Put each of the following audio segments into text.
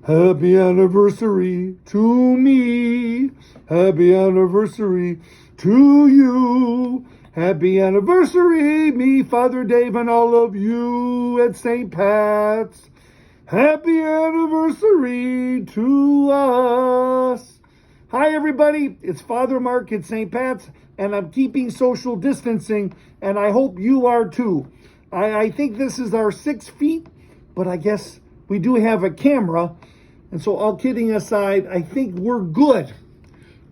Happy anniversary to me. Happy anniversary to you. Happy anniversary, me, Father Dave, and all of you at St. Pat's. Happy anniversary to us. Hi, everybody. It's Father Mark at St. Pat's, and I'm keeping social distancing, and I hope you are too. I think this is our 6 feet, but I guess we do have a camera. And so, all kidding aside, I think we're good.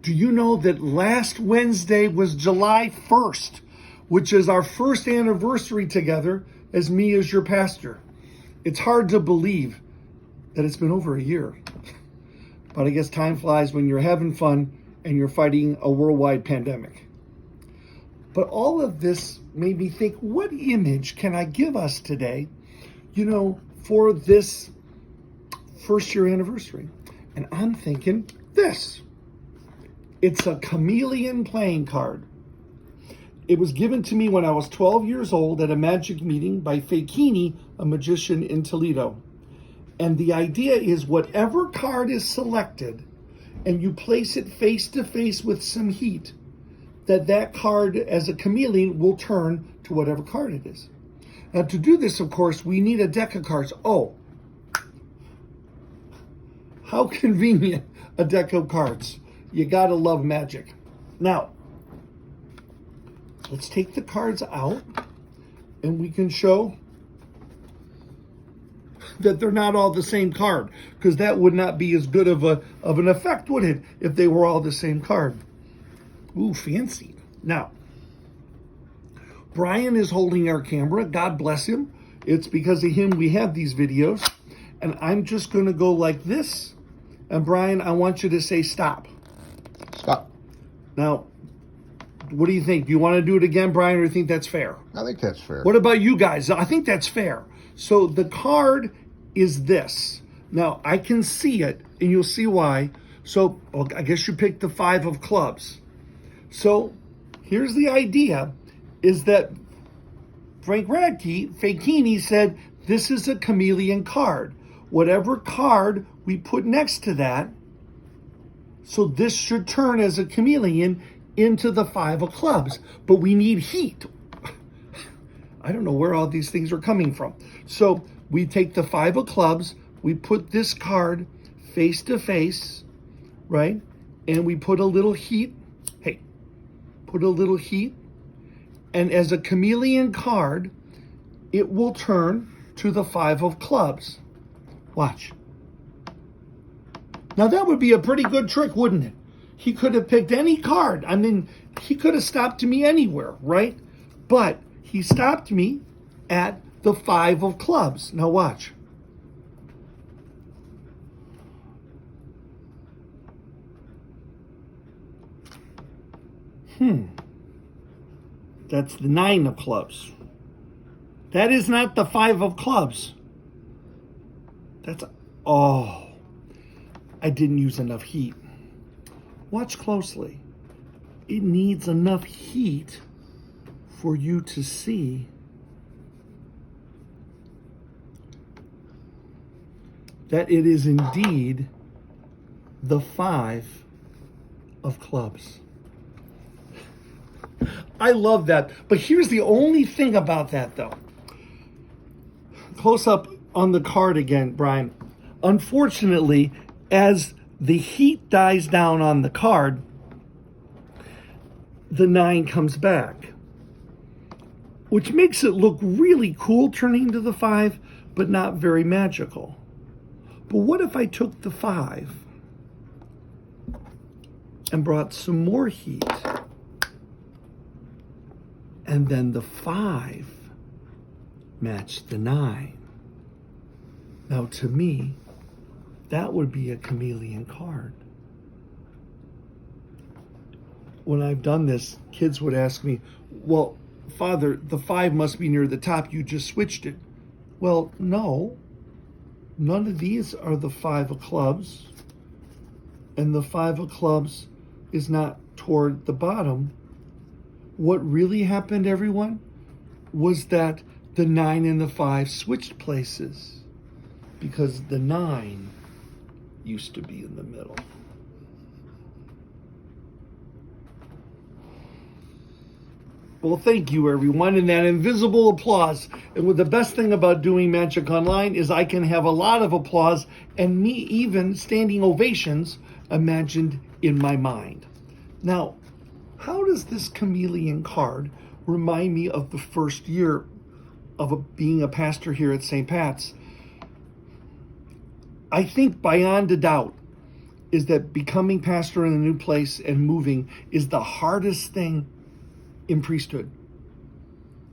Do you know that last Wednesday was July 1st, which is our first anniversary together as me as your pastor? It's hard to believe that it's been over a year. But I guess time flies when you're having fun and you're fighting a worldwide pandemic. But all of this made me think, what image can I give us today, for this first year anniversary? And I'm thinking this. It's a chameleon playing card. It was given to me when I was 12 years old at a magic meeting by Fakini, a magician in Toledo. And the idea is whatever card is selected and you place it face to face with some heat, that card as a chameleon will turn to whatever card it is. Now to do this, of course, we need a deck of cards. Oh, how convenient, a deck of cards. You gotta love magic. Now, let's take the cards out and we can show that they're not all the same card, because that would not be as good of an effect, would it, if they were all the same card? Ooh, fancy. Now, Brian is holding our camera. God bless him. It's because of him we have these videos. And I'm just going to go like this. And Brian, I want you to say stop. Stop. Now, what do you think? Do you want to do it again, Brian, or do you think that's fair? I think that's fair. What about you guys? I think that's fair. So the card is this. Now, I can see it, and you'll see why. So, I guess you picked the 5 of clubs. So, here's the idea, is that Frank Radke, Fakini, said this is a chameleon card. Whatever card we put next to that, so this should turn as a chameleon into the 5 of clubs. But we need heat. I don't know where all these things are coming from. So we take the 5 of clubs, we put this card face to face, right? And we put a little heat. Hey, put a little heat. And as a chameleon card, it will turn to the 5 of clubs. Watch. Now that would be a pretty good trick, wouldn't it? He could have picked any card. I mean, he could have stopped me anywhere, right? But he stopped me at the 5 of clubs. Now watch. That's the 9 of clubs. That is not the 5 of clubs. I didn't use enough heat. Watch closely. It needs enough heat for you to see that it is indeed the 5 of clubs. I love that. But here's the only thing about that, though. Close up on the card again, Brian. Unfortunately, as the heat dies down on the card, the 9 comes back, which makes it look really cool turning to the 5, but not very magical. But what if I took the 5 and brought some more heat, and then the 5 matched the 9? Now, to me, that would be a chameleon card. When I've done this, kids would ask me, well, Father, the 5 must be near the top. You just switched it. Well, no. None of these are the 5 of clubs. And the 5 of clubs is not toward the bottom. What really happened, everyone, was that the 9 and the 5 switched places, because the 9 used to be in the middle. Well, thank you, everyone, and that invisible applause. And the best thing about doing Magic Online is I can have a lot of applause and me even standing ovations imagined in my mind. Now, how does this chameleon card remind me of the first year of being a pastor here at St. Pat's? I think beyond a doubt is that becoming pastor in a new place and moving is the hardest thing in priesthood.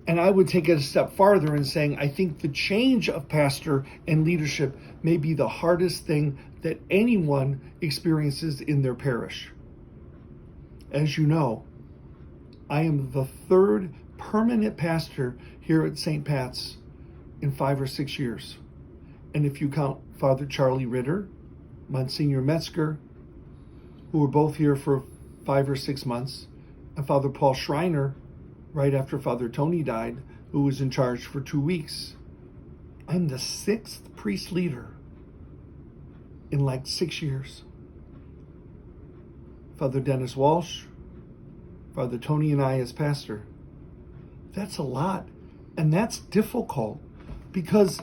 And I would take it a step farther in saying I think the change of pastor and leadership may be the hardest thing that anyone experiences in their parish. As you know, I am the third permanent pastor here at St. Pat's in 5 or 6 years. And if you count Father Charlie Ritter, Monsignor Metzger, who were both here for 5 or 6 months, and Father Paul Schreiner, right after Father Tony died, who was in charge for 2 weeks, I'm the 6th priest leader in like 6 years. Father Dennis Walsh, Father Tony and I as pastor. That's a lot. And that's difficult because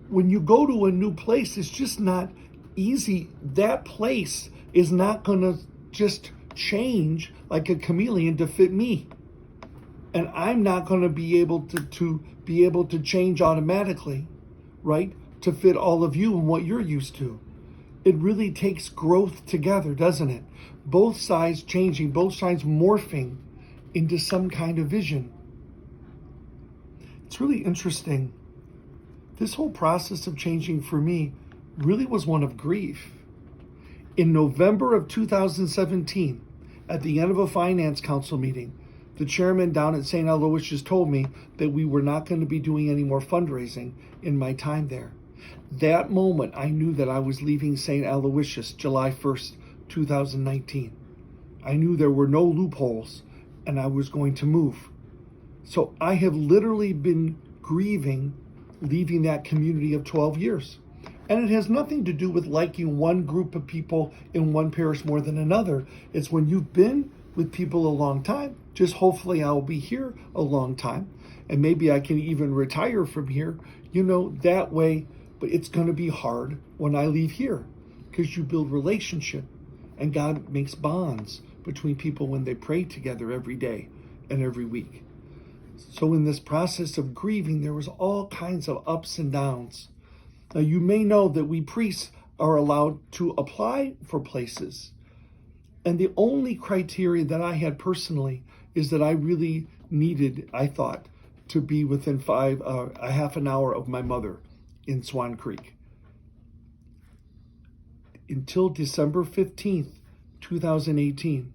when you go to a new place, it's just not easy. That place is not going to just change like a chameleon to fit me. And I'm not going to be able to change automatically, right? To fit all of you and what you're used to. It really takes growth together, doesn't it? Both sides changing, both sides morphing into some kind of vision. It's really interesting. This whole process of changing for me really was one of grief. In November of 2017, at the end of a finance council meeting, the chairman down at St. Aloysius told me that we were not going to be doing any more fundraising in my time there. That moment, I knew that I was leaving St. Aloysius July 1st, 2019. I knew there were no loopholes and I was going to move. So I have literally been grieving leaving that community of 12 years. And it has nothing to do with liking one group of people in one parish more than another. It's when you've been with people a long time, just hopefully I'll be here a long time. And maybe I can even retire from here, that way. But it's going to be hard when I leave here because you build relationship and God makes bonds between people when they pray together every day and every week. So in this process of grieving, there was all kinds of ups and downs. Now you may know that we priests are allowed to apply for places. And the only criteria that I had personally is that I really needed, I thought, to be within a half an hour of my mother in Swan Creek. Until December 15th, 2018,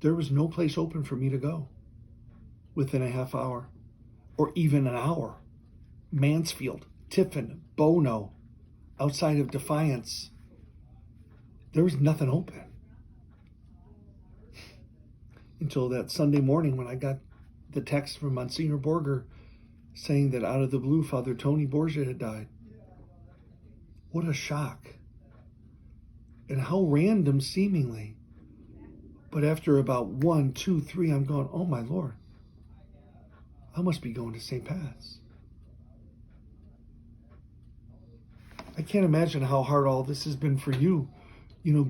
there was no place open for me to go within a half hour or even an hour. Mansfield, Tiffin, Bono, outside of Defiance, there was nothing open. Until that Sunday morning when I got the text from Monsignor Borger saying that out of the blue, Father Tony Borgia had died. What a shock. And how random seemingly. But after about 1, 2, 3, I'm going, oh my Lord, I must be going to St. Pat's. I can't imagine how hard all this has been for you,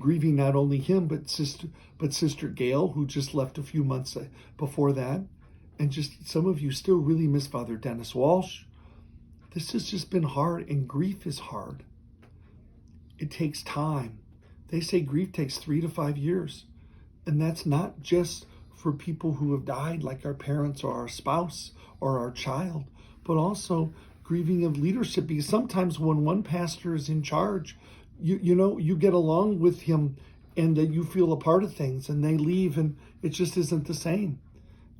grieving not only him, but Sister Gail, who just left a few months before that. And just some of you still really miss Father Dennis Walsh. This has just been hard, and grief is hard. It takes time. They say grief takes 3 to 5 years. And that's not just for people who have died, like our parents or our spouse or our child, but also grieving of leadership. Because sometimes when one pastor is in charge, you get along with him and that you feel a part of things, and they leave and it just isn't the same.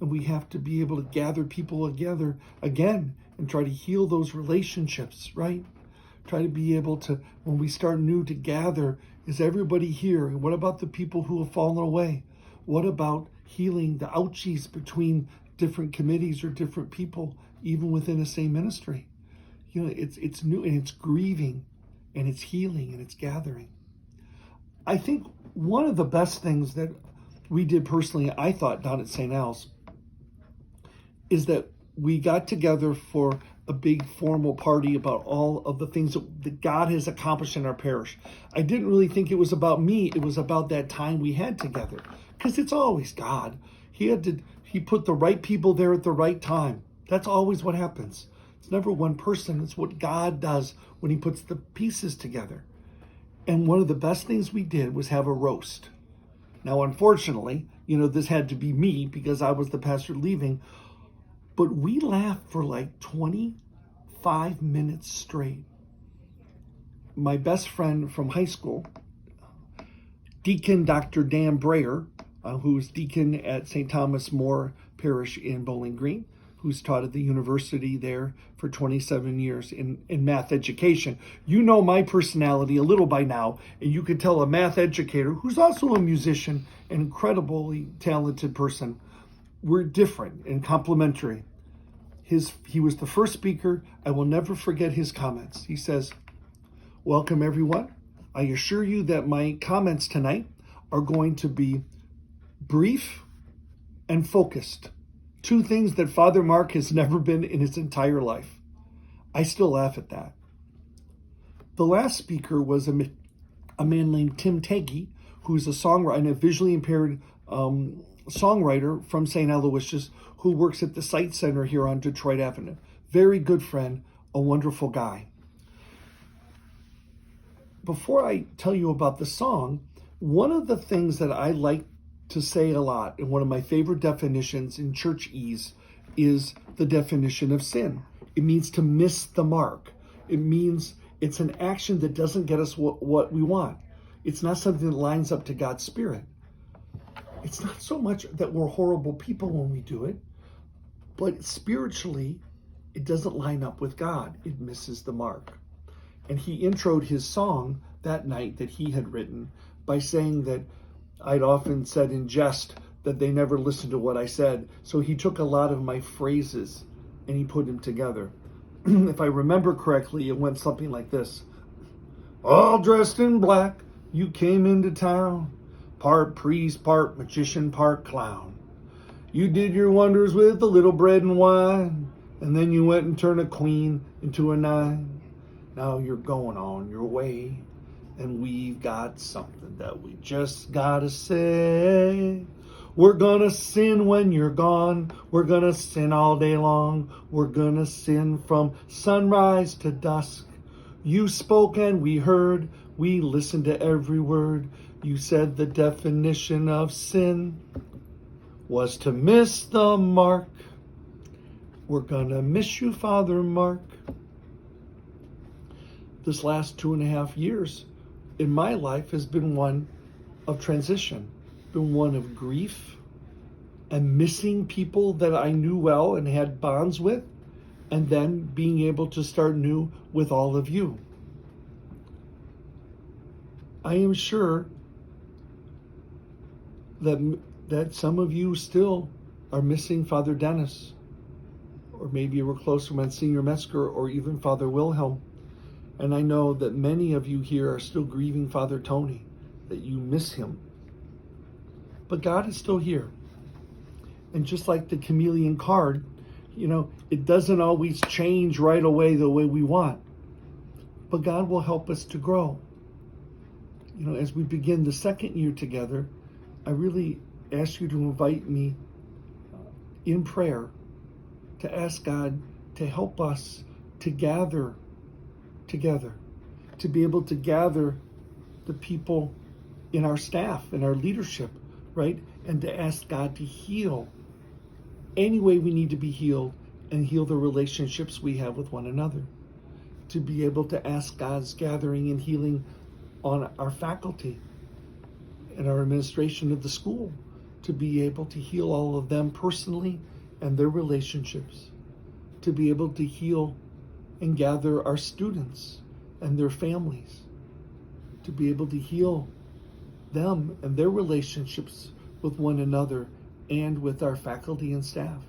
And we have to be able to gather people together again and try to heal those relationships, right? Try to be able to, when we start new, to gather, is everybody here? And what about the people who have fallen away? What about healing the ouchies between different committees or different people, even within the same ministry? It's new and it's grieving. and it's healing and it's gathering. I think one of the best things that we did personally, I thought, down at St. Al's, is that we got together for a big formal party about all of the things that God has accomplished in our parish. I didn't really think it was about me. It was about that time we had together, because it's always God. He put the right people there at the right time. That's always what happens. It's never one person. It's what God does when he puts the pieces together. And one of the best things we did was have a roast. Now, unfortunately, this had to be me because I was the pastor leaving. But we laughed for like 25 minutes straight. My best friend from high school, Deacon Dr. Dan Breyer, who's deacon at St. Thomas More Parish in Bowling Green, who's taught at the university there for 27 years in math education. You know my personality a little by now, and you could tell a math educator who's also a musician, an incredibly talented person. We're different and complementary. He was the first speaker. I will never forget his comments. He says, "Welcome everyone. I assure you that my comments tonight are going to be brief and focused. Two things that Father Mark has never been in his entire life." I still laugh at that. The last speaker was a man named Tim Taggy, who's a songwriter and a visually impaired songwriter from St. Aloysius, who works at the Sight Center here on Detroit Avenue. Very good friend, a wonderful guy. Before I tell you about the song, one of the things that I like to say a lot, and one of my favorite definitions in churchese, is the definition of sin. It means to miss the mark. It means it's an action that doesn't get us what we want. It's not something that lines up to God's Spirit. It's not so much that we're horrible people when we do it, but spiritually, it doesn't line up with God. It misses the mark. And he introed his song that night that he had written by saying that I'd often said in jest that they never listened to what I said. So he took a lot of my phrases and he put them together. If I remember correctly, it went something like this. All dressed in black, you came into town, part priest, part magician, part clown. You did your wonders with a little bread and wine, and then you went and turned a queen into a nine. Now you're going on your way, and we've got something that we just gotta say. We're gonna sin when you're gone. We're gonna sin all day long. We're gonna sin from sunrise to dusk. You spoke and we heard. We listened to every word. You said the definition of sin was to miss the mark. We're gonna miss you, Father Mark. This last 2.5 years in my life has been one of transition, been one of grief and missing people that I knew well and had bonds with, and then being able to start new with all of you. I am sure that some of you still are missing Father Dennis, or maybe you were close to Monsignor Metzger or even Father Wilhelm. And I know that many of you here are still grieving Father Tony, that you miss him. But God is still here. And just like the chameleon card, it doesn't always change right away the way we want. But God will help us to grow. As we begin the second year together, I really ask you to invite me in prayer to ask God to help us to gather together, to be able to gather the people in our staff and our leadership, right? And to ask God to heal any way we need to be healed and heal the relationships we have with one another. To be able to ask God's gathering and healing on our faculty and our administration of the school, to be able to heal all of them personally and their relationships, to be able to heal and gather our students and their families, to be able to heal them and their relationships with one another and with our faculty and staff,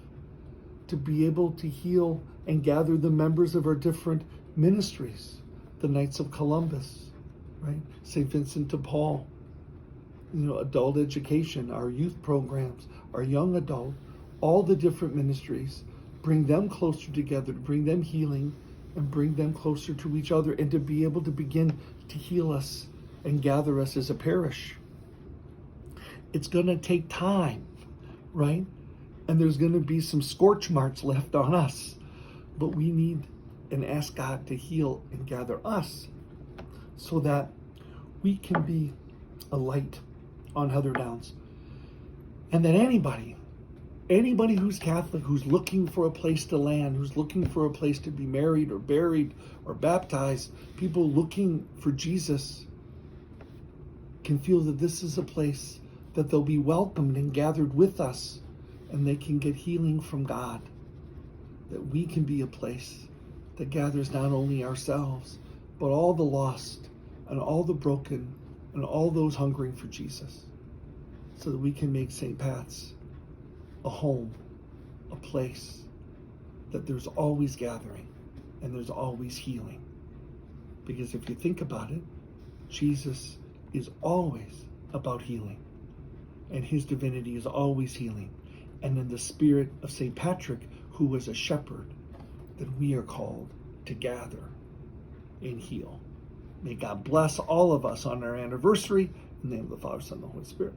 to be able to heal and gather the members of our different ministries the Knights of Columbus, right? St. Vincent de Paul, adult education, our youth programs, our young adult, all the different ministries, bring them closer together, to bring them healing and bring them closer to each other, and to be able to begin to heal us and gather us as a parish. It's going to take time, right? And there's going to be some scorch marks left on us, but we need and ask God to heal and gather us so that we can be a light on Heather Downs. And that anybody who's Catholic, who's looking for a place to land, who's looking for a place to be married or buried or baptized, people looking for Jesus, can feel that this is a place that they'll be welcomed and gathered with us, and they can get healing from God. That we can be a place that gathers not only ourselves, but all the lost and all the broken and all those hungering for Jesus, so that we can make St. Pat's a home, a place that there's always gathering and there's always healing. Because if you think about it, Jesus is always about healing, and his divinity is always healing. And in the spirit of St. Patrick, who was a shepherd, that we are called to gather and heal. May God bless all of us on our anniversary. In the name of the Father, Son, and the Holy Spirit.